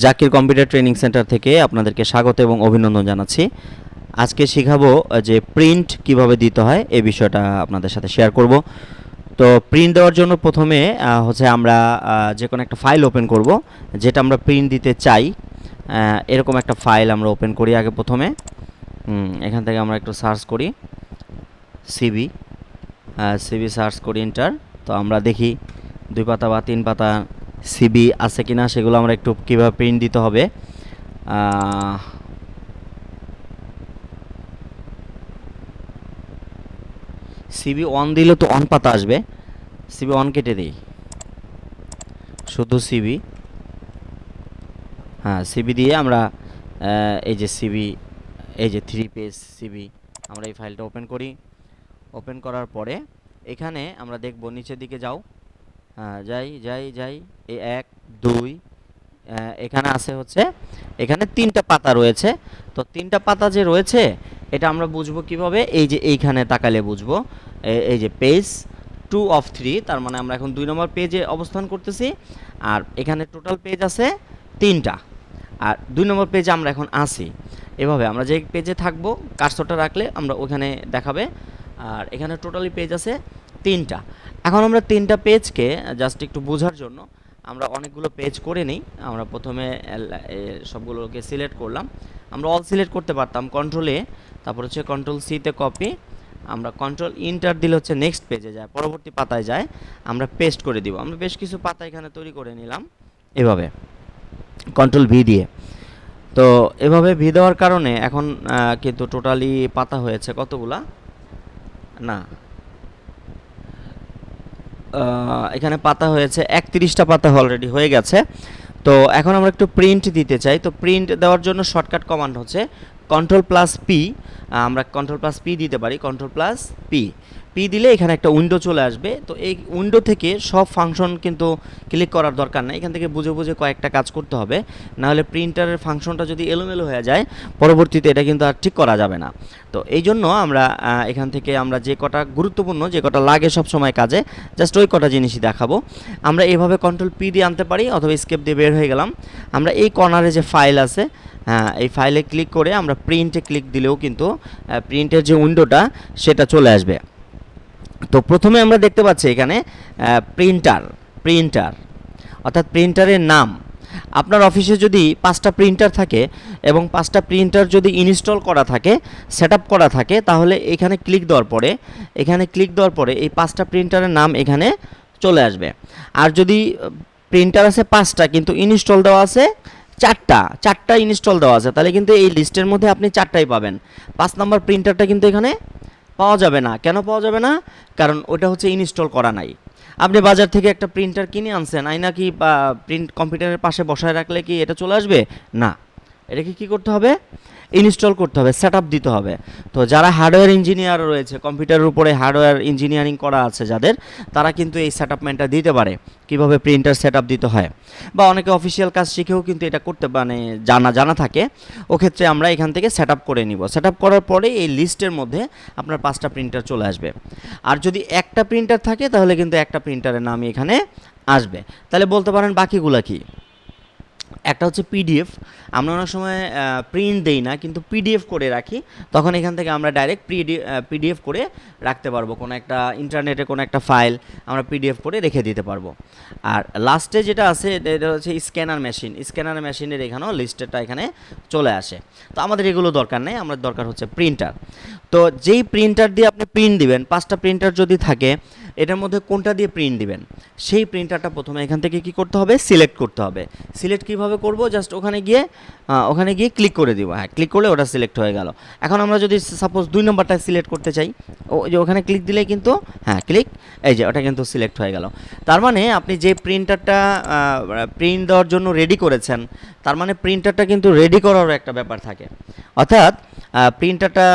Zakir computer training centre থেকে আপনাদেরকে স্বাগত এবং অভিনন্দন জানাচ্ছি। আজকে শেখাবো যে প্রিন্ট কিভাবে দিতে হয় এই বিষয়টা আপনাদের সাথে শেয়ার করব। তো প্রিন্ট দেওয়ার জন্য প্রথমে হচ্ছে আমরা যে কোনো একটা ফাইল ওপেন করব, যেটা আমরা প্রিন্ট দিতে চাই। এরকম একটা ফাইল আমরা ওপেন করি আগে প্রথমে। এখান থেকে আমরা একটু সার্চ করি সিবি সার্চ করি এন্টার। তো আমরা দেখি 2 পাতা বা 3 পাতা সিবি আছে কিনা, সেগুলো আমরা একটু কীভাবে প্রিন্ট দিতে হবে। সিবি 1 দিলে তো অন পাতা আসবে, সিবি 1 কেটে দিই, শুধু সিবি। সিবি দিয়ে আমরা এই যে সিবি, এই যে 3 পেজ সিবি, আমরা এই ফাইলটা ওপেন করি। ওপেন করার পরে এখানে আমরা দেখব, নিচের দিকে যাও, যাই যাই যাই, এই 1 2 এখানে আছে হচ্ছে, এখানে 3টা পাতা রয়েছে। তো 3টা পাতা যে রয়েছে এটা আমরা বুঝবো কিভাবে, এই যে এইখানে তাকালে বুঝবো। এই যে পেজ 2 of 3, তার মানে আমরা এখন 2 নম্বর পেজে অবস্থান করতেছি। আর এখানে টোটাল পেজ আছে 3টা, আর 2 নম্বর পেজে আমরা এখন আসি। এভাবে আমরা যে পেজে থাকবো কার্সরটা রাখলে আমরা ওখানে দেখাবে। আর এখানে টোটালি পেজ আছে 3টা। এখন আমরা 3টা পেজকে জাস্ট একটু বোঝার জন্য আমরা অনেকগুলো পেজ করে নিই। আমরা প্রথমে সবগুলোকে সিলেক্ট করলাম। আমরা অল সিলেক্ট করতে পারতাম কন্ট্রোল এ, তারপর হচ্ছে কন্ট্রোল সিতে কপি, আমরা কন্ট্রোল ইন্টার দিলে হচ্ছে নেক্সট পেজে যায়, পরবর্তী পাতায় যায়, আমরা পেস্ট করে দিব। আমরা বেশ কিছু পাতা এখানে তৈরি করে নিলাম এভাবে কন্ট্রোল ভি দিয়ে। তো এভাবে ভি দেওয়ার কারণে এখন কিন্তু টোটালি পাতা হয়েছে কতগুলা, না এখানে পাতা হয়েছে 31টা পাতা অলরেডি হয়ে গেছে। তো এখন আমরা একটু প্রিন্ট দিতে চাই। তো প্রিন্ট দেওয়ার জন্য শর্টকাট কমান্ড হচ্ছে কন্ট্রোল+পি। আমরা কন্ট্রোল+পি দিতে পারি, কন্ট্রোল+পি দিলে এখানে একটা উইন্ডো চলে আসবে। তো এই উইন্ডো থেকে সব ফাংশন কিন্তু ক্লিক করার দরকার নেই, এখান থেকে বুঝে বুঝে কয়েকটা কাজ করতে হবে, নাহলে প্রিন্টারের ফাংশনটা যদি এলোমেলো হয়ে যায় পরবর্তীতে এটা কিন্তু আর ঠিক করা যাবে না। তো এই জন্য আমরা এখান থেকে আমরা যে কটা গুরুত্বপূর্ণ, যে কটা লাগে সব সময় কাজে, জাস্ট ওই কটা জিনিসই দেখাবো। আমরা এভাবে কন্ট্রোল+পি দিয়ে আনতে পারি, অথবা স্কেপ দিয়ে বের হয়ে গেলাম। আমরা এই কর্নারে যে ফাইল আছে, এই ফাইলে ক্লিক করে আমরা প্রিন্টে ক্লিক দিলেও কিন্তু প্রিন্টের যে উইন্ডোটা সেটা চলে আসবে। তো প্রথমে আমরা দেখতে পাচ্ছি এখানে প্রিন্টার অর্থাৎ প্রিন্টারের নাম। আপনার অফিসে যদি 5টা প্রিন্টার থাকে এবং 5টা প্রিন্টার যদি ইনস্টল করা থাকে, সেট আপ করা থাকে, তাহলে এখানে ক্লিক দেওয়ার পরে এই 5টা প্রিন্টারের নাম এখানে চলে আসবে। আর যদি প্রিন্টার আছে 5টা কিন্তু ইনস্টল দেওয়া আছে 4টা ইনস্টল দেওয়া আছে, তাহলে কিন্তু এই লিস্টের মধ্যে আপনি 4টাই পাবেন। 5 নম্বর প্রিন্টারটা কিন্তু এখানে পাওয়া যাবে না। কেন পাওয়া যাবে না? কারণ ওটা হচ্ছে ইনস্টল করা নাই। আপনি বাজার থেকে একটা প্রিন্টার কিনে আনছেন, আইনা কি প্রিন্ট কম্পিউটারের পাশে বসায় রাখলে কি এটা চলে আসবে না? এটাকে কি করতে হবে? ইনস্টল করতে হবে, সেট আপ দিতে হবে। তো যারা হার্ডওয়্যার ইঞ্জিনিয়ার রয়েছে, কম্পিউটারের উপরে হার্ডওয়্যার ইঞ্জিনিয়ারিং করা আছে যাদের, তারা কিন্তু এই সেট আপমেন্টটা দিতে পারে, কীভাবে প্রিন্টার সেট আপ দিতে হয়। বা অনেকে অফিসিয়াল কাজ শিখেও কিন্তু এটা করতে মানে জানা থাকে। ওক্ষেত্রে আমরা এখান থেকে সেট আপ করে নিব। সেট আপ করার পরে এই লিস্টের মধ্যে আপনার 5টা প্রিন্টার চলে আসবে। আর যদি একটা প্রিন্টার থাকে তাহলে কিন্তু একটা প্রিন্টারের নামই এখানে আসবে। তাহলে বলতে পারেন বাকিগুলা কি? একটা হচ্ছে পিডিএফ। আমরা অনেক সময় প্রিন্ট দেই না, কিন্তু পিডিএফ করে রাখি, তখন এখান থেকে আমরা ডাইরেক্ট পিডিএফ করে রাখতে পারবো। কোনো একটা ইন্টারনেটে কোনো একটা ফাইল আমরা পিডিএফ করে রেখে দিতে পারবো। আর লাস্টে যেটা আছে এটা হচ্ছে স্ক্যানার মেশিনের এখানেও লিস্টেরটা এখানে চলে আসে। তো আমাদের এগুলো দরকার নেই, আমাদের দরকার হচ্ছে প্রিন্টার। তো যেই প্রিন্টার দিয়ে আপনি প্রিন্ট দিবেন, 5টা প্রিন্টার যদি থাকে, এটার মধ্যে কোনটা দিয়ে প্রিন্ট দিবেন সেই প্রিন্টারটা প্রথমে এখান থেকে কি করতে হবে? সিলেক্ট করতে হবে। সিলেক্ট কীভাবে করব? জাস্ট ওখানে গিয়ে ক্লিক করে দিব। ক্লিক করলে ওটা সিলেক্ট হয়ে গেল। এখন আমরা যদি সাপোজ 2 নম্বরটা সিলেক্ট করতে চাই, যে ওখানে ক্লিক দিলে কিন্তু ক্লিক, এই যে ওটা কিন্তু সিলেক্ট হয়ে গেল। তার মানে আপনি যে প্রিন্টারটা প্রিন্ট দেওয়ার জন্য রেডি করেছেন, তার মানে প্রিন্টারটা কিন্তু রেডি করারও একটা ব্যাপার থাকে। অর্থাৎ প্রিন্টারটা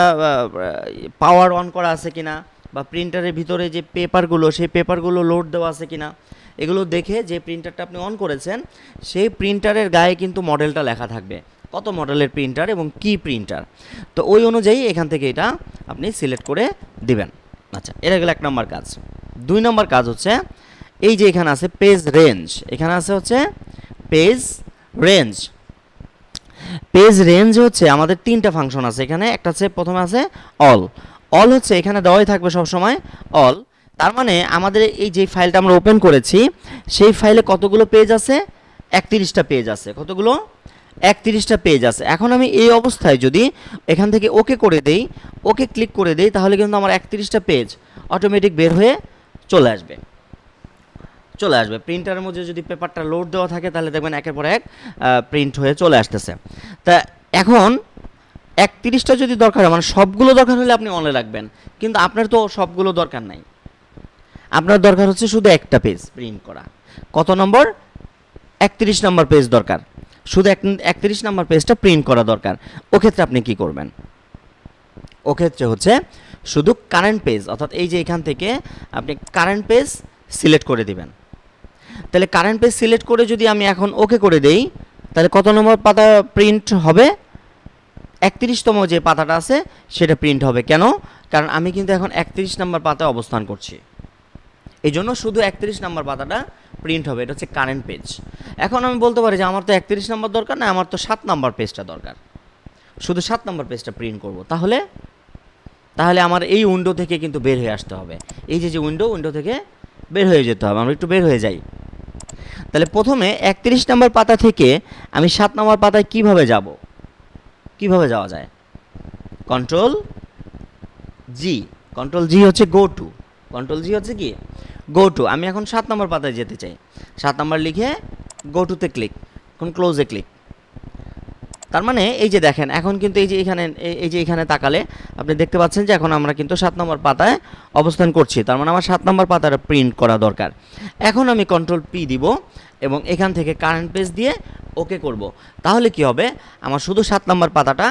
পাওয়ার অন করা আছে কিনা, বা প্রিন্টারের ভিতরে যে পেপারগুলো, সেই পেপারগুলো লোড দেওয়া আছে কিনা, এগুলো দেখে যে প্রিন্টারটা আপনি অন করেছেন সেই প্রিন্টারের গায়ে কিন্তু মডেলটা লেখা থাকবে, কত মডেলের প্রিন্টার এবং কি প্রিন্টার। তো ওই অনুযায়ী এখান থেকে এটা আপনি সিলেক্ট করে দিবেন। আচ্ছা, এটা গেল 1 নম্বর কাজ। 2 নম্বর কাজ হচ্ছে এই যে এখানে আছে পেজ রেঞ্জ, এখানে আছে হচ্ছে পেজ রেঞ্জ। পেজ রেঞ্জ হচ্ছে আমাদের তিনটা ফাংশন আছে এখানে, একটা হচ্ছে প্রথমে আছে অল। অল হচ্ছে এখানে দেওয়াই থাকবে সবসময় অল। তার মানে আমাদের এই যে ফাইলটা আমরা ওপেন করেছি সেই ফাইলে কতগুলো পেজ আছে? 31টা পেজ আছে। কতগুলো? 31টা পেজ আছে। এখন আমি এই অবস্থায় যদি এখান থেকে ওকে করে দেই, ওকে ক্লিক করে দেই, তাহলে কিন্তু আমার 31টা পেজ অটোমেটিক বের হয়ে চলে আসবে। প্রিন্টারের মধ্যে যদি পেপারটা লোড দেওয়া থাকে তাহলে দেখবেন একের পর এক প্রিন্ট হয়ে চলে আসতেছে। তা এখন 31টা যদি দরকার হয়, মানে সবগুলো দরকার হলে আপনি অনলাইনে রাখবেন, কিন্তু আপনার তো সবগুলো দরকার নাই। আপনার দরকার হচ্ছে শুধু একটা পেজ প্রিন্ট করা। কত নম্বর? 31 নম্বর পেজ দরকার, শুধু 31 নম্বর পেজটা প্রিন্ট করা দরকার। ওক্ষেত্রে আপনি কি করবেন? ওক্ষেত্রে হচ্ছে শুধু কারেন্ট পেজ, অর্থাৎ এই যে এখান থেকে আপনি কারেন্ট পেজ সিলেক্ট করে দিবেন। তাহলে কারেন্ট পেজ সিলেক্ট করে যদি আমি এখন ওকে করে দেই, তাহলে কত নম্বর পাতা প্রিন্ট হবে? 31তম যে পাতাটা আছে সেটা প্রিন্ট হবে। কেন? কারণ আমি কিন্তু এখন 31 নম্বর পাতায় অবস্থান করছি, এই জন্য শুধু 31 নম্বর পাতাটা প্রিন্ট হবে। এটা হচ্ছে কারেন্ট পেজ। এখন আমি বলতে পারি যে আমার তো 31 নম্বর দরকার না, আমার তো 7 নম্বর পেজটা দরকার, শুধু 7 নম্বর পেজটা প্রিন্ট করব। তাহলে আমার এই উইন্ডো থেকে কিন্তু বের হয়ে আসতে হবে। এই যে উইন্ডো থেকে বের হয়ে যেতে হবে। আমরা একটু বের হয়ে যাই। তাহলে প্রথমে 31 নম্বর পাতা থেকে আমি 7 নম্বর পাতায় কিভাবে যাব? কিভাবে যাওয়া যায়? কন্ট্রোল জি হচ্ছে গো টু। কন্ট্রোল জি হচ্ছে কি? Go to. আমি এখন 7 নম্বর পাতায় যেতে চাই। 7 নম্বর লিখে গো টুতে ক্লিক, এখন ক্লোজে ক্লিক। তার মানে এই যে দেখেন এখন কিন্তু এই যে এখানে তাকালে আপনি দেখতে পাচ্ছেন যে এখন আমরা কিন্তু 7 নম্বর পাতায় অবস্থান করছি। তার মানে আমার 7 নম্বর পাতাটা প্রিন্ট করা দরকার। এখন আমি কন্ট্রোল পি দিব এবং এখান থেকে কারেন্ট পেজ দিয়ে ওকে করব। তাহলে কি হবে? আমার শুধু 7 নম্বর পাতাটা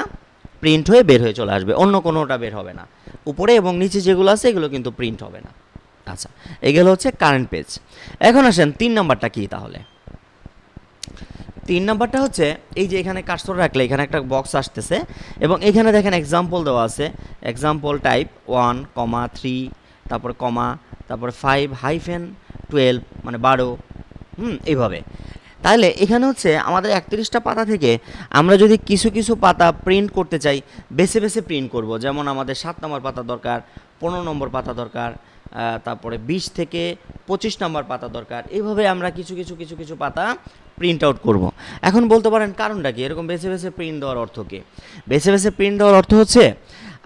প্রিন্ট হয়ে বের হয়ে চলে আসবে, অন্য কোনোটা বের হবে না। উপরে এবং নিচে যেগুলো আছে এগুলো কিন্তু প্রিন্ট হবে না। আচ্ছা, এগুলো হচ্ছে কারেন্ট পেজ। এখন আসেন 3 নম্বরটা কি? তাহলে 3 নম্বরটা হচ্ছে এই যে এখানে কার্সর রাখলে এখানে একটা বক্স আসতেছে এবং এখানে দেখেন এক্সাম্পল দেওয়া আছে। এক্সাম্পল টাইপ 1, 3, তারপরে কমা, তারপরে 5-12 মানে 12, এইভাবে। তাহলে এখানে হচ্ছে আমাদের 31টা পাতা থেকে আমরা যদি কিছু কিছু পাতা প্রিন্ট করতে চাই, বেছে বেছে প্রিন্ট করব। যেমন আমাদের 7 নম্বর পাতা দরকার, 15 নম্বর পাতা দরকার, তারপরে 20 থেকে 25 নম্বর পাতা দরকার। এইভাবে আমরা কিছু কিছু পাতা প্রিন্ট আউট করব। এখন বলতে পারেন কারণটা কি? এরকম বেছে বেছে প্রিন্ট দেওয়ার অর্থ কি? বেছে বেছে প্রিন্ট দেওয়ার অর্থ হচ্ছে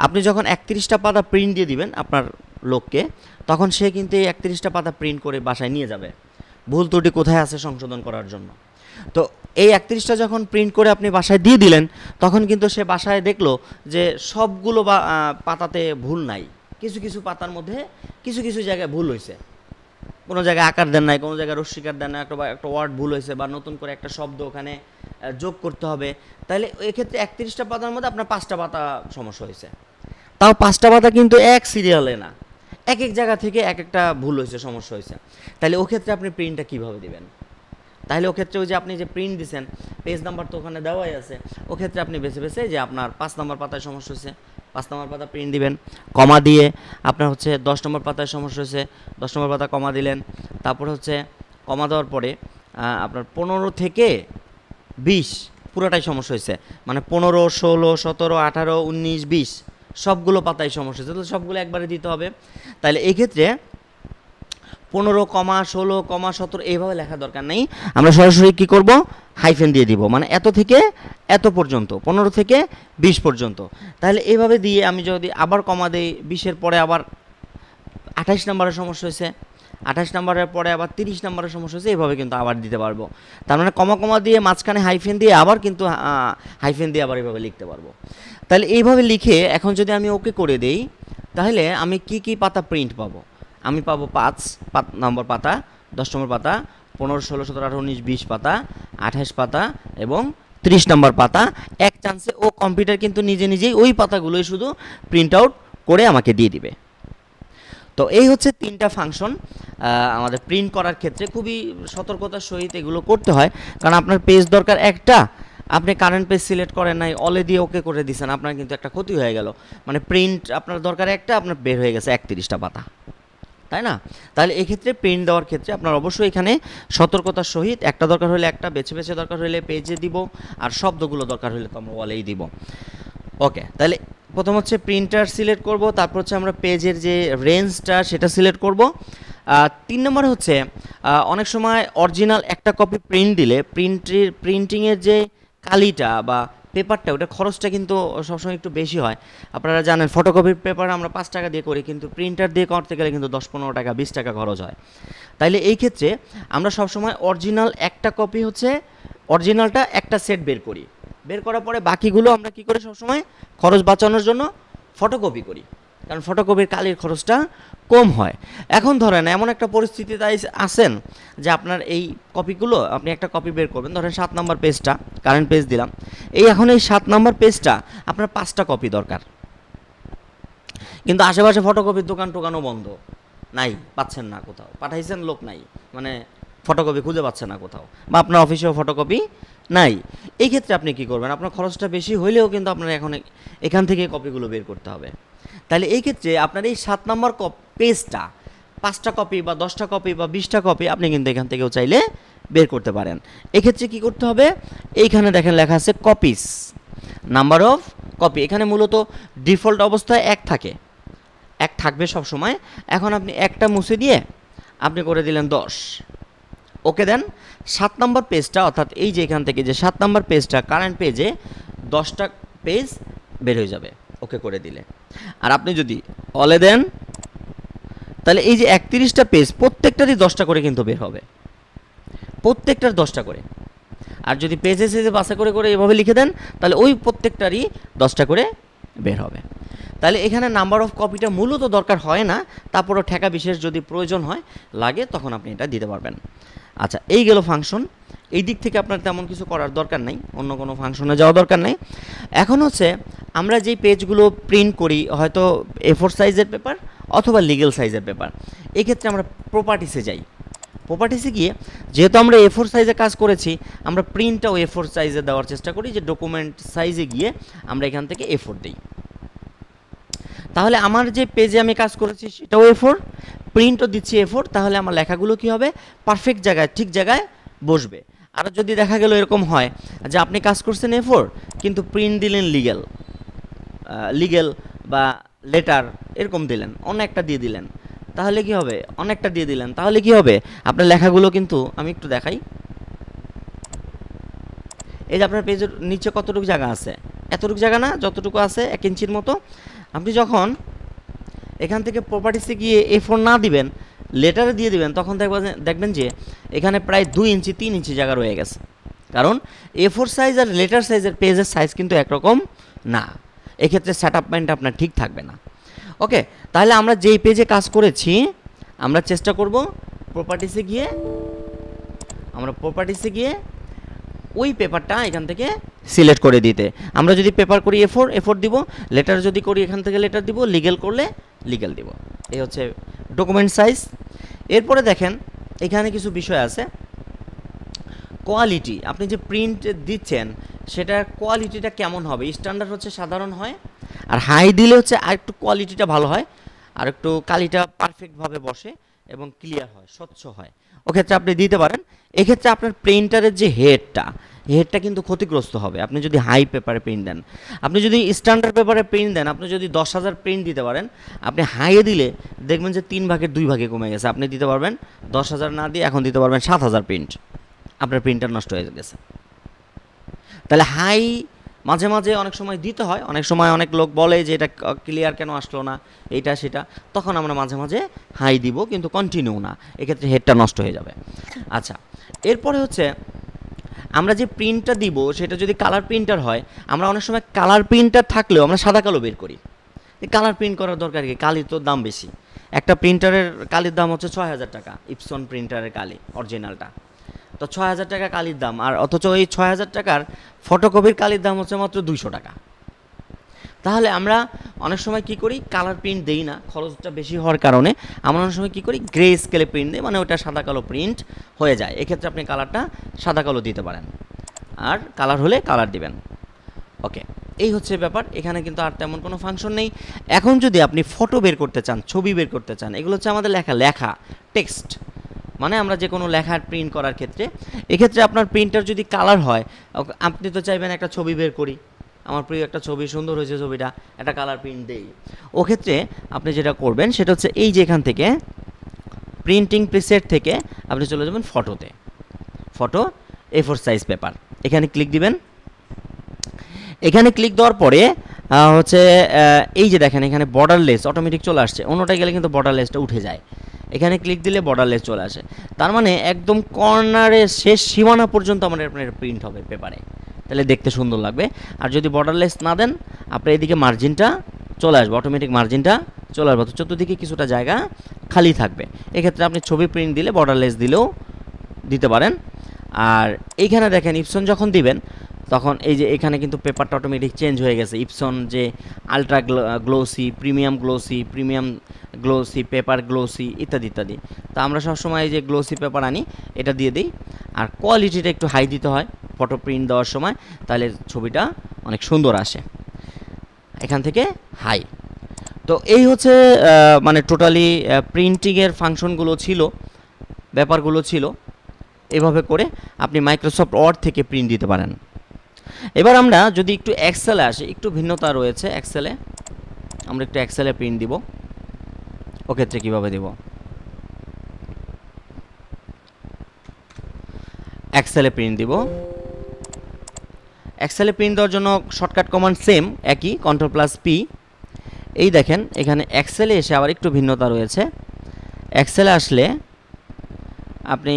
আপনি যখন 31টা পাতা প্রিন্ট দিয়ে দিবেন আপনার লোককে, তখন সে কিন্তু এই 31টা পাতা প্রিন্ট করে বাসায় নিয়ে যাবে ভুল ত্রুটি কোথায় আছে সংশোধন করার জন্য। তো এই 31টা যখন প্রিন্ট করে আপনি বাসায় দিয়ে দিলেন, তখন কিন্তু সে বাসায় দেখলো যে সবগুলো পাতাতে ভুল নাই, কিছু কিছু পাতার মধ্যে কিছু কিছু জায়গায় ভুল হয়েছে। কোনো জায়গায় আকার দেন নাই, কোনো জায়গায় রস্বীকার দেন না, একটা ওয়ার্ড ভুল হয়েছে বা নতুন করে একটা শব্দ ওখানে যোগ করতে হবে। তাহলে এক্ষেত্রে 31টা পাতার মধ্যে আপনার 5টা পাতা সমস্যা হয়েছে। তাও 5টা পাতা কিন্তু এক সিরিয়ালে না, এক এক জায়গা থেকে এক একটা ভুল হয়েছে, সমস্যা হয়েছে। তাহলে ওক্ষেত্রে আপনি প্রিন্টটা কীভাবে দেবেন? তাহলে ওক্ষেত্রে ওই যে আপনি যে প্রিন্ট দিচ্ছেন, পেজ নাম্বার তো ওখানে দেওয়াই আছে, ওক্ষেত্রে আপনি বেছে বেছে যে আপনার 5 নম্বর পাতায় সমস্যা হয়েছে 5 নম্বর পাতা প্রিন্ট দিবেন, কমা দিয়ে আপনার হচ্ছে 10 নম্বর পাতায় সমস্যা হয়েছে 10 নম্বর পাতা কমা দিলেন। তারপর হচ্ছে কমা দেওয়ার পরে আপনার 15 থেকে 20 পুরোটাই সমস্যা হয়েছে, মানে 15, 16, 17, 18, 19, 20 সবগুলো পাতায় সমস্যা হয়েছে, তাহলে সবগুলো একবারে দিতে হবে। তাহলে এই ক্ষেত্রে 15, 16, 17 এইভাবে লেখা দরকার নেই, আমরা সরাসরি কী করব? হাইফেন দিয়ে দিব, মানে এত থেকে এত পর্যন্ত, 15 থেকে 20 পর্যন্ত। তাহলে এইভাবে দিয়ে আমি যদি আবার কমা দিই, 20-এর পরে আবার 28 নম্বরের সমস্যা হয়েছে, 28 নম্বরের পরে আবার 30 নম্বরের সমস্যা হয়েছে, এইভাবে কিন্তু আবার দিতে পারবো। তার মানে কমা দিয়ে মাঝখানে হাইফেন দিয়ে আবার কিন্তু হাইফেন দিয়ে আবার এইভাবে লিখতে পারবো। তাহলে এইভাবে লিখে এখন যদি আমি ওকে করে দেই, তাহলে আমি কি কি পাতা প্রিন্ট পাবো? আমি পাবো 5 নম্বর পাতা, 10 নম্বর পাতা, 15, 16, 17, 18, 19, 20 পাতা, 28 পাতা এবং 30 নম্বর পাতা। এক চান্সে ও কম্পিউটার কিন্তু নিজেই ওই পাতাগুলোই শুধু প্রিন্ট আউট করে আমাকে দিয়ে দিবে। তো এই হচ্ছে 3টা ফাংশন আমাদের প্রিন্ট করার ক্ষেত্রে। খুবই সতর্কতার সহিত এগুলো করতে হয়, কারণ আপনার পেজ দরকার একটা, আপনি কারেন্ট পেজ সিলেক্ট করেন নাই, অলে দিয়ে ওকে করে দিয়েছেন, আপনার কিন্তু একটা ক্ষতি হয়ে গেল। মানে প্রিন্ট আপনার দরকার একটা, আপনার বের হয়ে গেছে 31টা পাতা। তাই না? তাহলে এক্ষেত্রে প্রিন্ট দেওয়ার ক্ষেত্রে আপনার অবশ্যই এখানে সতর্কতার সহিত একটা দরকার হলে একটা, বেছে বেছে দরকার হলে পেজে দিব, আর শব্দগুলো দরকার হলে তো আমরা ওয়ালেই দিব। ওকে, তাহলে প্রথম হচ্ছে প্রিন্টার সিলেক্ট করব, তারপর হচ্ছে আমরা পেজের যে রেঞ্জটা সেটা সিলেক্ট করব। 3 নম্বরে হচ্ছে অনেক সময় অরিজিনাল একটা কপি প্রিন্ট দিলে প্রিন্টিংয়ের যে কালিটা বা পেপারটা, ওটা খরচটা কিন্তু সবসময় একটু বেশি হয়। আপনারা জানেন ফটোকপির পেপার আমরা 5 টাকা দিয়ে করি, কিন্তু প্রিন্টার দিয়ে করতে গেলে কিন্তু 10-15 টাকা 20 টাকা খরচ হয়। তাইলে এই ক্ষেত্রে আমরা সবসময় অরিজিনাল একটা কপি হচ্ছে অরিজিনালটা একটা সেট বের করি, বের করার পরে বাকিগুলো আমরা কি করি সবসময় খরচ বাঁচানোর জন্য ফটোকপি করি, কারণ ফটোকপির কালির খরচটা কম হয়। এখন ধরেন এমন একটা পরিস্থিতিতে আছেন যে আপনার এই কপিগুলো আপনি একটা কপি বের করবেন, ধরেন 7 নম্বর পেজটা, কারেন্ট পেজ দিলাম, এখন এই 7 নম্বর পেজটা আপনার 5টা কপি দরকার, কিন্তু আশেপাশে ফটোকপির দোকানও বন্ধ, নাই, পাচ্ছেন না, কোথাও পাঠাইছেন লোক নাই, মানে ফটোকপি খুঁজে পাচ্ছে না কোথাও, বা আপনার অফিসেও ফটোকপি নাই। এই ক্ষেত্রে আপনি কি করবেন? আপনার খরচটা বেশি হইলেও কিন্তু আপনার এখান থেকে কপিগুলো বের করতে হবে। তাহলে এই ক্ষেত্রে আপনার এই 7 নম্বর পেজটা 5টা কপি বা 10টা কপি বা 20টা কপি আপনি কিন্তু এখান থেকেও চাইলে বের করতে পারেন। এক্ষেত্রে কি করতে হবে? এইখানে দেখেন লেখা আছে কপিস, নাম্বার অফ কপি। এখানে মূলত ডিফল্ট অবস্থায় 1 থাকে, 1 থাকবে সব সময়। এখন আপনি একটা মুছে দিয়ে আপনি করে দিলেন 10, ওকে দেন। 7 নম্বর পেজটা, অর্থাৎ এই যে এখান থেকে যে 7 নম্বর পেজটা কারেন্ট পেজে 10টা পেজ বের হয়ে যাবে, ওকে করে দিলে। আর আপনি যদি অলে দেন তাহলে এই যে 31টা পেজ প্রত্যেকটারই 10টা করে কিন্তু বের হবে, প্রত্যেকটার 10টা করে। আর যদি পেজে সেজে বাছাই করে করে এভাবে লিখে দেন তাহলে ওই প্রত্যেকটারই 10টা করে বের হবে। তাহলে এখানে নাম্বার অফ কপিটা মূলত দরকার হয় না, তারপরও ঠেকা বিশেষ যদি প্রয়োজন হয় লাগে তখন আপনি এটা দিতে পারবেন। আচ্ছা, এই গেল ফাংশন। এই দিক থেকে আপনার তেমন কিছু করার দরকার নেই, অন্য কোনো ফাংশনে যাওয়া দরকার নেই। এখন হচ্ছে আমরা যেই পেজগুলো প্রিন্ট করি, হয়তো A4 সাইজের পেপার অথবা লিগেল সাইজের পেপার, এই ক্ষেত্রে আমরা প্রপার্টিসে যাই। প্রপার্টিসে গিয়ে যেহেতু আমরা A4 সাইজে কাজ করেছি, আমরা প্রিন্টটাও A4 সাইজে দেওয়ার চেষ্টা করি, যে ডকুমেন্ট সাইজে গিয়ে আমরা এখান থেকে A4 দিই। তাহলে আমার যে পেজে আমি কাজ করেছি সেটাও A4, প্রিন্টও দিচ্ছি A4, তাহলে আমার লেখাগুলো কি হবে? পারফেক্ট জায়গায়, ঠিক জায়গায় বসবে। আর যদি দেখা গেল এরকম হয় যে আপনি কাজ করছেন A4 কিন্তু প্রিন্ট দিলেন লিগেল বা লেটার এরকম দিলেন, অনেকটা দিয়ে দিলেন, তাহলে কি হবে? অনেকটা দিয়ে দিলেন, তাহলে কি হবে? আপনার লেখাগুলো কিন্তু, আমি একটু দেখাই, এই যে আপনার পেজের নিচে কতটুকু জায়গা আছে, এতটুকু জায়গা না, যতটুকু আছে 1 ইঞ্চির মতো। আপনি যখন এখান থেকে প্রপার্টিসে গিয়ে A4 না দিবেন, লেটারে দিয়ে দিবেন, তখন দেখবেন যে এখানে প্রায় 2 ইঞ্চি 3 ইঞ্চি জায়গা রয়ে গেছে। কারণ A4 সাইজ আর লেটার সাইজের পেজের সাইজ কিন্তু একরকম না, এক্ষেত্রে সেটআপমেন্ট আপনার ঠিক থাকবে না। ওকে, তাহলে আমরা যেই পেজে কাজ করেছি আমরা চেষ্টা করব প্রপার্টিসে গিয়ে ওই পেপারটা এখান থেকে সিলেক্ট করে দিতে। আমরা যদি পেপার করি A4 দিব, লেটার যদি করি এখান থেকে লেটার দিব, লিগেল করলে লিগেল দিব। এই হচ্ছে ডকুমেন্ট সাইজ। এরপরে দেখেন এখানে কিছু বিষয় আছে। কোয়ালিটি, আপনি যে প্রিন্ট দিচ্ছেন সেটার কোয়ালিটিটা কেমন হবে? স্ট্যান্ডার্ড হচ্ছে সাধারণ হয়, আর হাই দিলে হচ্ছে আর একটু কোয়ালিটিটা ভালো হয়, আর একটু কালিটা পারফেক্টভাবে বসে এবং ক্লিয়ার হয়, স্বচ্ছ হয়। ওক্ষেত্রে আপনি দিতে পারেন। এক্ষেত্রে আপনার প্রিন্টারের যে হেডটা কিন্তু ক্ষতিগ্রস্ত হবে আপনি যদি হাই পেপারে প্রিন্ট দেন। আপনি যদি স্ট্যান্ডার্ড পেপারে প্রিন্ট দেন, আপনি যদি 10,000 প্রিন্ট দিতে পারেন, আপনি হাইয়ে দিলে দেখবেন যে 3 ভাগের 2 ভাগে কমে গেছে। আপনি দিতে পারবেন 10,000 না দিয়ে এখন দিতে পারবেন 7,000 প্রিন্ট, আপনার প্রিন্টার নষ্ট হয়ে গেছে। তাহলে হাই মাঝে মাঝে অনেক সময় দিতে হয়, অনেক সময় অনেক লোক বলে যে এটা ক্লিয়ার কেন আসলো না, এইটা সেটা, তখন আমরা মাঝে মাঝে হাই দিব, কিন্তু কন্টিনিউ না, এক্ষেত্রে হেডটা নষ্ট হয়ে যাবে। আচ্ছা, এরপরে হচ্ছে আমরা যে প্রিন্টটা দিব সেটা যদি কালার প্রিন্টার হয়, আমরা অনেক সময় কালার প্রিন্টার থাকলেও আমরা সাদা কালো বের করি। কালার প্রিন্ট করার দরকার কি? কালির তো দাম বেশি, একটা প্রিন্টারের কালির দাম হচ্ছে 6,000 টাকা, ইপসন প্রিন্টারের কালি অরিজিনালটা, তো 6,000 টাকা কালির দাম, আর অথচ এই 6,000 টাকার ফটোকপির কালির দাম হচ্ছে মাত্র 200 টাকা। তাহলে আমরা অনেক সময় কি করি? কালার প্রিন্ট দেই না, খরচটা বেশি হওয়ার কারণে আমরা অনেক সময় কি করি? গ্রে স্কেলে প্রিন্ট দিই, মানে ওটা সাদা কালো প্রিন্ট হয়ে যায়। এক্ষেত্রে আপনি কালারটা সাদা কালো দিতে পারেন, আর কালার হলে কালার দিবেন। ওকে, এই হচ্ছে ব্যাপার, এখানে কিন্তু আর তেমন কোনো ফাংশন নেই। এখন যদি আপনি ফটো বের করতে চান, ছবি বের করতে চান, এগুলো হচ্ছে আমাদের লেখা টেক্সট, মানে আমরা যে কোনো লেখার প্রিন্ট করার ক্ষেত্রে, এক্ষেত্রে আপনার প্রিন্টার যদি কালার হয়, আপনি তো চাইবেন একটা ছবি বের করি, আমার প্রিয় একটা ছবি, সুন্দর হয়েছে ছবিটা, একটা কালার প্রিন্ট দেই। ওক্ষেত্রে আপনি যেটা করবেন সেটা হচ্ছে এই যে এখান থেকে প্রিন্টিং প্রিসেট থেকে আপনি চলে যাবেন ফটোতে, ফটো A4 সাইজ পেপার, এখানে ক্লিক দিবেন। এখানে ক্লিক দেওয়ার পরে হচ্ছে এই যে দেখেন এখানে বর্ডারলেস অটোমেটিক চলে আসছে, অন্যটায় গেলে কিন্তু বর্ডারলেসটা উঠে যায়, এখানে ক্লিক দিলে বর্ডারলেস চলে আসে। তার মানে একদম কর্নারের শেষ সীমানা পর্যন্ত আপনার প্রিন্ট হবে পেপারে, তাহলে দেখতে সুন্দর লাগবে। আর যদি বর্ডারলেস না দেন, আপনার এদিকে মার্জিনটা চলে আসবে, অটোমেটিক মার্জিনটা চলে আসবে, চতুর্দিকে কিছুটা জায়গা খালি থাকবে। এক্ষেত্রে আপনি ছবি প্রিন্ট দিলে বর্ডারলেস দিলেও দিতে পারেন। আর এইখানে দেখেন ইপসন যখন দিবেন তখন এই যে এখানে কিন্তু পেপারটা অটোমেটিক চেঞ্জ হয়ে গেছে, ইপসন যে ultra glossy, premium glossy, paper glossy ইত্যাদি ইত্যাদি। তো আমরা সবসময় এই যে গ্লোসি পেপার আনি, এটা দিয়ে দিই। আর কোয়ালিটিটা একটু হাই দিতে হয় ফটো প্রিন্ট দেওয়ার সময়, তাহলে ছবিটা অনেক সুন্দর আসে। এখান থেকে হাই। তো এই হচ্ছে মানে টোটালি প্রিন্টিংয়ের ফাংশনগুলো ছিল, ব্যাপারগুলো ছিল। এভাবে করে আপনি মাইক্রোসফট ওয়ার্ড থেকে প্রিন্ট দিতে পারেন। এবার আমরা যদি একটু এক্সেলে আসি, একটু ভিন্নতা রয়েছে এক্সেলে, আমরা একটু এক্সেলে প্রিন্ট দিব। ওক্ষেত্রে কীভাবে দেব, এক্সেলে প্রিন্ট দিব। এক্সেলে প্রিন্ট দেওয়ার জন্য শর্টকাট কমান্ড সেম একই, Ctrl+P। এই দেখেন এখানে এক্সেলে এসে আবার একটু ভিন্নতা রয়েছে। এক্সেলে আসলে আপনি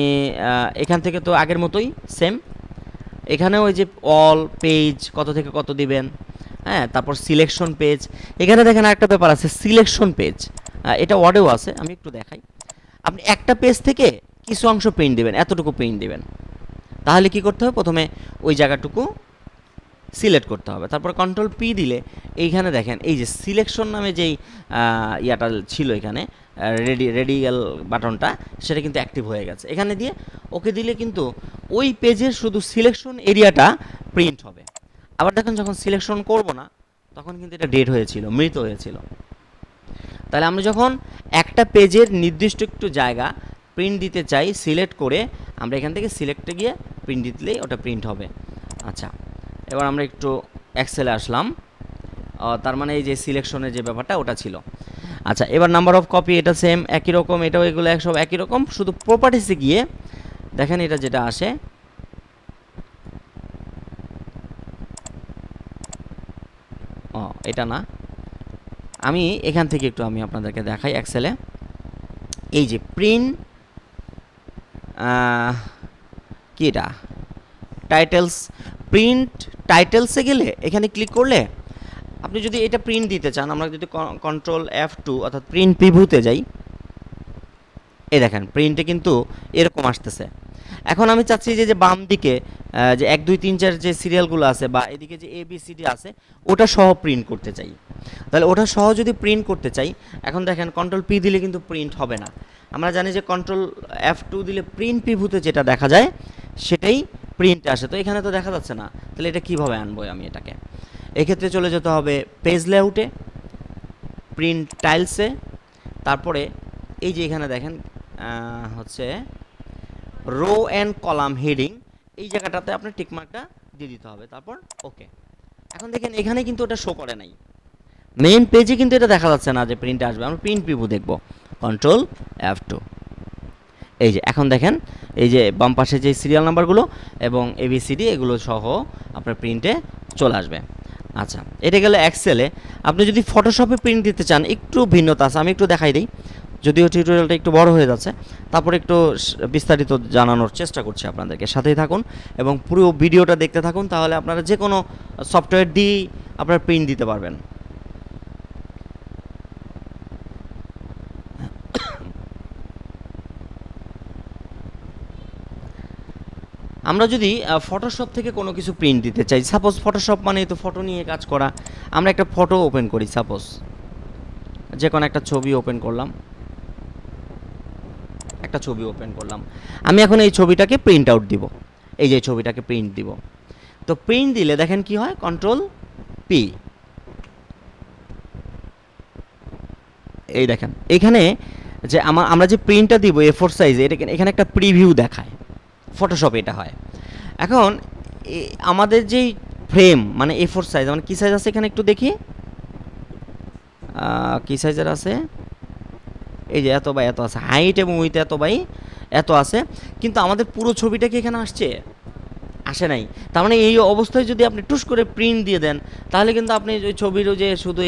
এখান থেকে তো আগের মতোই সেম, এখানেও ওই যে অল পেজ কত থেকে কত দিবেন, হ্যাঁ, তারপর সিলেকশন পেজ। এখানে দেখেন আরেকটা ব্যাপার আছে, সিলেকশন পেজ, এটা ওয়ার্ডেও আছে, আমি একটু দেখাই। আপনি একটা পেজ থেকে কিছু অংশ প্রিন্ট দিবেন, এতটুকু প্রিন্ট দিবেন, তাহলে কি করতে হবে, প্রথমে ওই জায়গাটুকু সিলেক্ট করতে হবে, তারপর Ctrl+P দিলে এইখানে দেখেন এই যে সিলেকশন নামে যেই ইয়াটা ছিল এখানে রেডিয়াল বাটনটা, সেটা কিন্তু অ্যাক্টিভ হয়ে গেছে। এখানে দিয়ে ওকে দিলে কিন্তু ওই পেজের শুধু সিলেকশন এরিয়াটা প্রিন্ট হবে। আবার দেখেন যখন সিলেকশন করব না, তখন কিন্তু এটা ডেড হয়েছিল, মৃত হয়েছিল। তাহলে আমরা যখন একটা পেজের নির্দিষ্ট একটু জায়গা প্রিন্ট দিতে চাই, সিলেক্ট করে আমরা এখান থেকে সিলেক্টে গিয়ে প্রিন্ট দিলেই ওটা প্রিন্ট হবে। আচ্ছা, এবার আমরা একটু এক্সেলে আসলাম, তার মানে এই যে সিলেকশনের যে ব্যাপারটা ওটা ছিল। আচ্ছা, এবার নাম্বার অফ কপি, এটা সেম একই রকম, এটাও এগুলো সব একই রকম, শুধু প্রপার্টিসে গিয়ে দেখেন এটা যেটা আসে, এটা না, আমি এখান থেকে একটু আমি আপনাদেরকে দেখাই এক্সেলে। এই যে প্রিন্ট কি এটা টাইটেলস, প্রিন্ট টাইটেলসে গেলে এখানে ক্লিক করলে আপনি যদি এটা প্রিন্ট দিতে চান, আমরা যদি Ctrl+F2 অর্থাৎ প্রিন্ট প্রিভিউতে যাই, এই দেখেন প্রিন্টে কিন্তু এরকম আসতেছে। এখন আমি চাচ্ছি যে বাম দিকে যে 1 2 3 4 যে সিরিয়ালগুলো আছে বা এদিকে যে ABCD আছে ওটা সহ প্রিন্ট করতে চাই। তাহলে ওটা সহ যদি প্রিন্ট করতে চাই, এখন দেখেন Ctrl+P দিলে কিন্তু প্রিন্ট হবে না। আমরা জানি যে Ctrl+F2 দিলে প্রিন্ট প্রিভিউতে যেটা দেখা যায় সেটাই প্রিন্ট আসে, তো এখানে তো দেখা যাচ্ছে না, তাহলে এটা কীভাবে আনবো আমি এটাকে? এক্ষেত্রে চলে যেতে হবে পেজ লেআউটে, প্রিন্ট টাইলসে, তারপরে এই যে এখানে দেখেন হচ্ছে রো অ্যান্ড কলাম হেডিং, এই জায়গাটাতে আপনার টিকমার্কটা দিয়ে দিতে হবে, তারপর ওকে। এখন দেখেন এখানে কিন্তু ওটা শো করে নাই, মেইন পেজে কিন্তু এটা দেখা যাচ্ছে না যে প্রিন্ট আসবে। আমরা প্রিন্ট প্রিভিউ দেখব, Ctrl+F2। এই যে এখন দেখেন এই যে বাম পাশে যে সিরিয়াল নাম্বারগুলো এবং ABCD এগুলো সহ আপনার প্রিন্টে চলে আসবে। আচ্ছা, এটা গেলে এক্সেলে। আপনি যদি ফটোশপে প্রিন্ট দিতে চান, একটু ভিন্নতা আছে, আমি একটু দেখাই দিই, যদিও টিউটোরিয়ালটা একটু বড় হয়ে যাচ্ছে, তারপরে একটু বিস্তারিত জানানোর চেষ্টা করছি আপনাদেরকে। সাথেই থাকুন এবং পুরো ভিডিওটা দেখতে থাকুন, তাহলে আপনারা যে কোনো সফটওয়্যার দিয়েই আপনারা প্রিন্ট দিতে পারবেন। আমরা যদি ফটোশপ থেকে কোনো কিছু প্রিন্ট দিতে চাই, সাপোজ ফটোশপ মানে তো ফটো নিয়ে কাজ করা, আমরা একটা ফটো ওপেন করি, সাপোজ যে কোনো একটা ছবি ওপেন করলাম, আমি এখন এই ছবিটাকে প্রিন্ট আউট দিব, এই যে ছবিটাকে প্রিন্ট দিব। তো প্রিন্ট দিলে দেখেন কি হয়, Ctrl+V পি। এই দেখেন এখানে যে আমরা যে প্রিন্টটা দিব A4 সাইজে, এটা এখানে একটা প্রিভিউ দেখায়, ফটোশপ এটা হয়। এখন আমাদের যেই ফ্রেম মানে A4 সাইজ, মানে কী সাইজ আছে এখানে একটু দেখি, কী সাইজের আছে, এই যে এত বাই এত আছে, হাইট এবং উইথ এত বাই এত আছে, কিন্তু আমাদের পুরো ছবিটা কি এখানে আসছে? আসে নাই। তার মানে এই অবস্থায় যদি আপনি টুস করে প্রিন্ট দিয়ে দেন, তাহলে কিন্তু আপনি ওই ছবির যে শুধু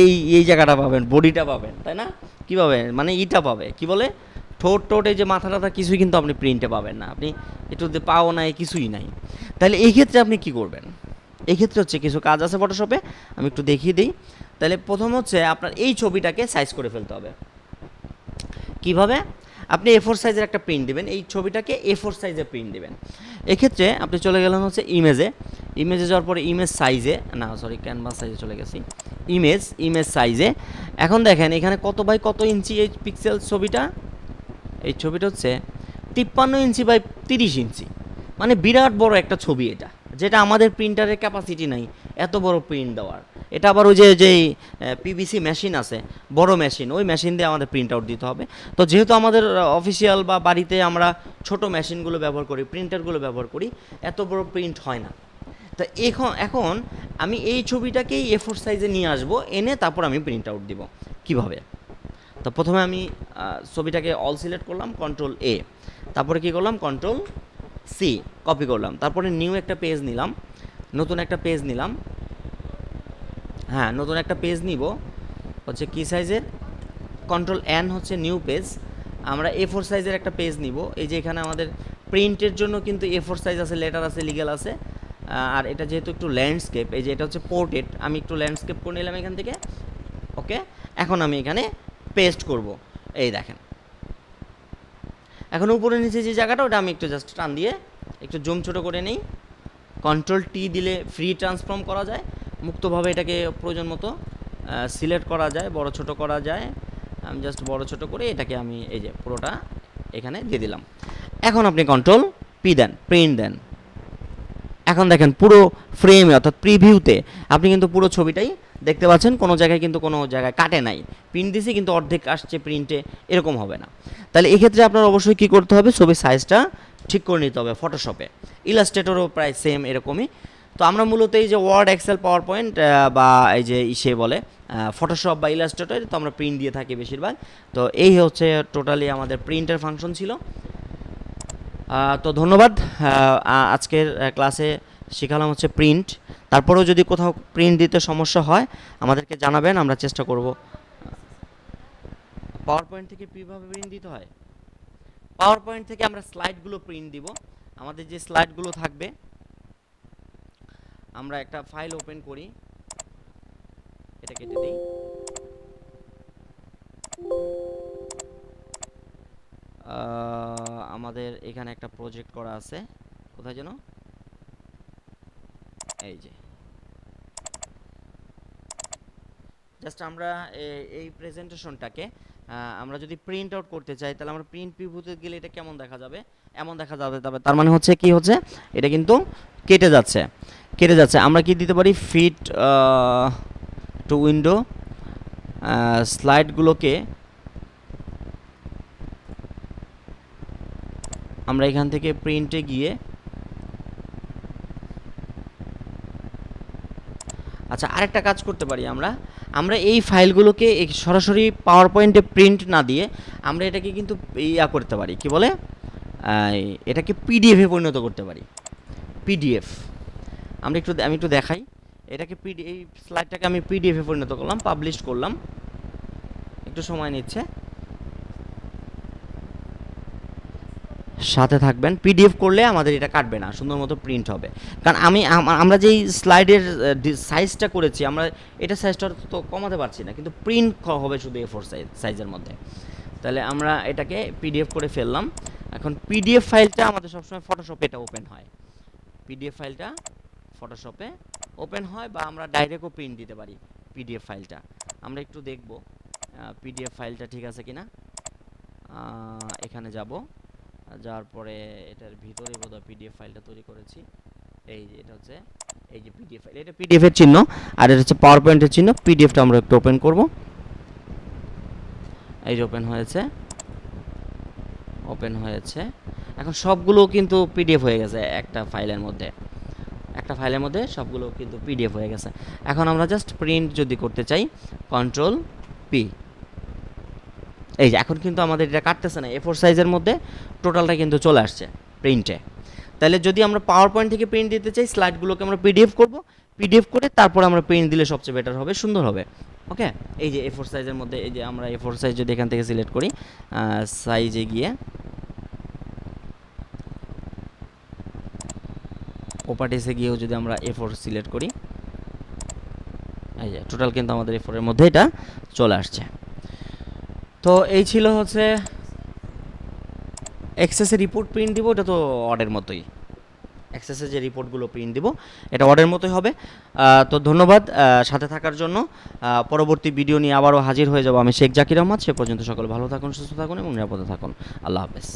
এই এই জায়গাটা পাবেন, বডিটা পাবেন, তাই না? কী পাবেন মানে ইটা পাবে, কি বলে ঠোঁট টোট, এই যে মাথা টাথা কিছুই কিন্তু আপনি প্রিন্টে পাবেন না, আপনি একটু পাও নাই, কিছুই নাই। তাহলে এই ক্ষেত্রে আপনি কি করবেন? এই ক্ষেত্রে হচ্ছে কিছু কাজ আছে ফটোশপে, আমি একটু দেখিয়ে দিই। তাহলে প্রথম হচ্ছে আপনার এই ছবিটাকে সাইজ করে ফেলতে হবে। কিভাবে? আপনি A4 সাইজের একটা প্রিন্ট দিবেন, এই ছবিটাকে A4 সাইজে প্রিন্ট দিবেন। এক্ষেত্রে আপনি চলে গেলেন হচ্ছে ইমেজে যাওয়ার পরে ইমেজ সাইজে, না সরি ক্যানভাস সাইজে চলে গেছি, ইমেজ সাইজে। এখন দেখেন এখানে কত বাই কত ইঞ্চি এই পিক্সেল ছবিটা, এই ছবিটা হচ্ছে 53 ইঞ্চি বাই 30 ইঞ্চি, মানে বিরাট বড় একটা ছবি এটা, যেটা আমাদের প্রিন্টারের ক্যাপাসিটি নাই এত বড় প্রিন্ট দেওয়ার। এটা আবার ওই যেই পিভিসি মেশিন আছে, বড় মেশিন, ওই মেশিন দিয়ে আমাদের প্রিন্ট আউট দিতে হবে। তো যেহেতু আমাদের অফিসিয়াল বা বাড়িতে আমরা ছোট মেশিনগুলো ব্যবহার করি, প্রিন্টারগুলো ব্যবহার করি, এত বড় প্রিন্ট হয় না। তো এখন আমি এই ছবিটাকেই A4 সাইজে নিয়ে আসবো, এনে তারপর আমি প্রিন্ট আউট দিব। কিভাবে? তো প্রথমে আমি ছবিটাকে অল সিলেক্ট করলাম, কন্ট্রোল A, তারপরে কি করলাম, কন্ট্রোল সি, কপি করলাম, তারপরে নিউ একটা পেজ নিলাম, নতুন একটা পেজ নিলাম, হ্যাঁ নতুন একটা পেজ নিব হচ্ছে কি সাইজের, কন্ট্রোল N হচ্ছে নিউ পেজ। আমরা A4 সাইজের একটা পেজ নিব, এই যে এখানে আমাদের প্রিন্টের জন্য কিন্তু A4 সাইজ আছে, লেটার আছে, লিগ্যাল আছে। আর এটা যেহেতু একটু ল্যান্ডস্কেপ, এই যে এটা হচ্ছে পোর্ট্রেট, আমি একটু ল্যান্ডস্কেপ করে নিলাম এখান থেকে। ওকে, এখন আমি এখানে পেস্ট করব, এই দেখেন। এখন উপরে নিচে যে জায়গাটা, ওটা আমি একটু জাস্ট টান দিয়ে একটু জুম ছোটো করে নিই। কন্ট্রোল T দিলে ফ্রি ট্রান্সফর্ম করা যায়, মুক্তভাবে এটাকে প্রয়োজন মতো সিলেক্ট করা যায়, বড় ছোট করা যায়। আমি জাস্ট বড় ছোট করে এটাকে আমি এই যে পুরোটা এখানে দিয়ে দিলাম। এখন আপনি কন্ট্রোল P দেন, প্রিন্ট দেন। এখন দেখেন পুরো ফ্রেমে অর্থাৎ প্রিভিউতে আপনি কিন্তু পুরো ছবিটাই দেখতে পাচ্ছেন, কোনো জায়গায় কিন্তু কোনো জায়গায় কাটে নাই, প্রিন্ট দিছি কিন্তু অর্ধেক আসছে প্রিন্টে, এরকম হবে না। তাহলে এক্ষেত্রে আপনার অবশ্যই কী করতে হবে, ছবির সাইজটা ঠিক করে নিতে হবে ফটোশপে। ইলাস্ট্রেটরও প্রায় সেম এরকমই। তো আমরা মূলত এই যে ওয়ার্ড, এক্সেল, পাওয়ার পয়েন্ট বা এই যে ইসে বলে ফটোশপ বা ইলাস্ট্রেটর, তো আমরা প্রিন্ট দিয়ে থাকি বেশিরভাগ। তো এই হচ্ছে টোটালি আমাদের প্রিন্টের ফাংশন ছিল। তো ধন্যবাদ। আজকের ক্লাসে শেখালাম হচ্ছে প্রিন্ট। তারপরেও যদি কোথাও প্রিন্ট দিতে সমস্যা হয় আমাদেরকে জানাবেন, আমরা চেষ্টা করব। পাওয়ার পয়েন্ট থেকে কীভাবে প্রিন্ট দিতে হয়? পাওয়ার পয়েন্ট থেকে আমরা স্লাইডগুলো প্রিন্ট দিব। আমাদের যে স্লাইডগুলো থাকবে, আমরা একটা ফাইল ওপেন করি, এটা কেটে দিই। আমাদের এখানে একটা প্রজেক্ট করা আছে, কোথায় যেন, এই যে জাস্ট আমরা এই প্রেজেন্টেশনটাকে আমরা যদি প্রিন্ট আউট করতে চাই, তাহলে আমরা প্রিন্ট প্রিভিউতে গেলে এটা কেমন দেখা যাবে, এমন দেখা যাবে। তবে তার মানে হচ্ছে কি হচ্ছে, এটা কিন্তু কেটে যাচ্ছে। আমরা কি দিতে পারি, ফিট টু উইন্ডো, স্লাইডগুলোকে আমরা এখান থেকে প্রিন্টে গিয়ে, আচ্ছা আরেকটা কাজ করতে পারি আমরা এই ফাইলগুলোকে সরাসরি পাওয়ার পয়েন্টে প্রিন্ট না দিয়ে আমরা এটাকে কিন্তু ইয়া করতে পারি, কি বলে, এটাকে পিডিএফে পরিণত করতে পারি। পিডিএফ আমি একটু দেখাই, এটাকে এই স্লাইডটাকে আমি পিডিএফে পরিণত করলাম, পাবলিশ করলাম, একটু সময় নিচ্ছে, সাথে থাকবেন। পিডিএফ করলে আমাদের এটা কাটবে না, সুন্দর মতো প্রিন্ট হবে। কারণ আমরা যেই স্লাইডের সাইজটা করেছি, আমরা এটা সাইজটা তো কমাতে পারছি না, কিন্তু প্রিন্ট হবে শুধু A4 সাইজের মধ্যে। তাহলে আমরা এটাকে পিডিএফ করে ফেললাম। এখন পিডিএফ ফাইলটা আমাদের সবসময় ফটোশপে এটা ওপেন হয়, পিডিএফ ফাইলটা ফটোশপে ওপেন হয়, বা আমরা ডাইরেক্টও প্রিন্ট দিতে পারি পিডিএফ ফাইলটা। আমরা একটু দেখব পিডিএফ ফাইলটা ঠিক আছে কিনা। এখানে যাব, যাওয়ার পরে এটার ভিতরে বোধহয় পিডিএফ ফাইলটা তৈরি করেছি, এই যে এটা হচ্ছে এই যে পিডিএফ ফাইল, এটা পিডিএফ এর চিহ্ন আর এটা হচ্ছে পাওয়ার পয়েন্টের চিহ্ন। পিডিএফটা আমরা একটু ওপেন করব। এই যে ওপেন হয়েছে, ওপেন হয়েছে। এখন সবগুলো কিন্তু পিডিএফ হয়ে গেছে একটা ফাইলের মধ্যে, একটা ফাইলের মধ্যে সবগুলো কিন্তু পিডিএফ হয়ে গেছে। এখন আমরা জাস্ট প্রিন্ট যদি করতে চাই, কন্ট্রোল পি। এই যে এখন কিন্তু আমাদের এটা কাটতেছে না, A4 সাইজের মধ্যে টোটালটা কিন্তু চলে আসছে প্রিন্টে। তাহলে যদি আমরা পাওয়ার পয়েন্ট থেকে প্রিন্ট দিতে চাই, স্লাইডগুলোকে আমরা পিডিএফ করব, পিডিএফ করে তারপর আমরা প্রিন্ট দিলে সবচেয়ে বেটার হবে, সুন্দর হবে। ওকে, এই যে A4 সাইজের মধ্যে, এই যে আমরা A4 সাইজ যদি এখান থেকে সিলেক্ট করি, সাইজে গিয়ে প্রপার্টিসে গিয়েও যদি আমরা A4 সিলেক্ট করি, এই যে টোটাল কিন্তু আমাদের A4 এর মধ্যে এটা চলে আসছে। তো এই ছিল হচ্ছে এক্সেসের রিপোর্ট প্রিন্ট দিব, এটা তো অর্ডের মতোই, এক্সেসে যে রিপোর্টগুলো প্রিন্ট দিব এটা অর্ডের মতোই হবে। তো ধন্যবাদ সাথে থাকার জন্য। পরবর্তী ভিডিও নিয়ে আবারও হাজির হয়ে যাব আমি, শেখ জাকির আহমদ। সে পর্যন্ত সকলে ভালো থাকুন, সুস্থ থাকুন এবং নিরাপদে থাকুন। আল্লাহ হাফেজ।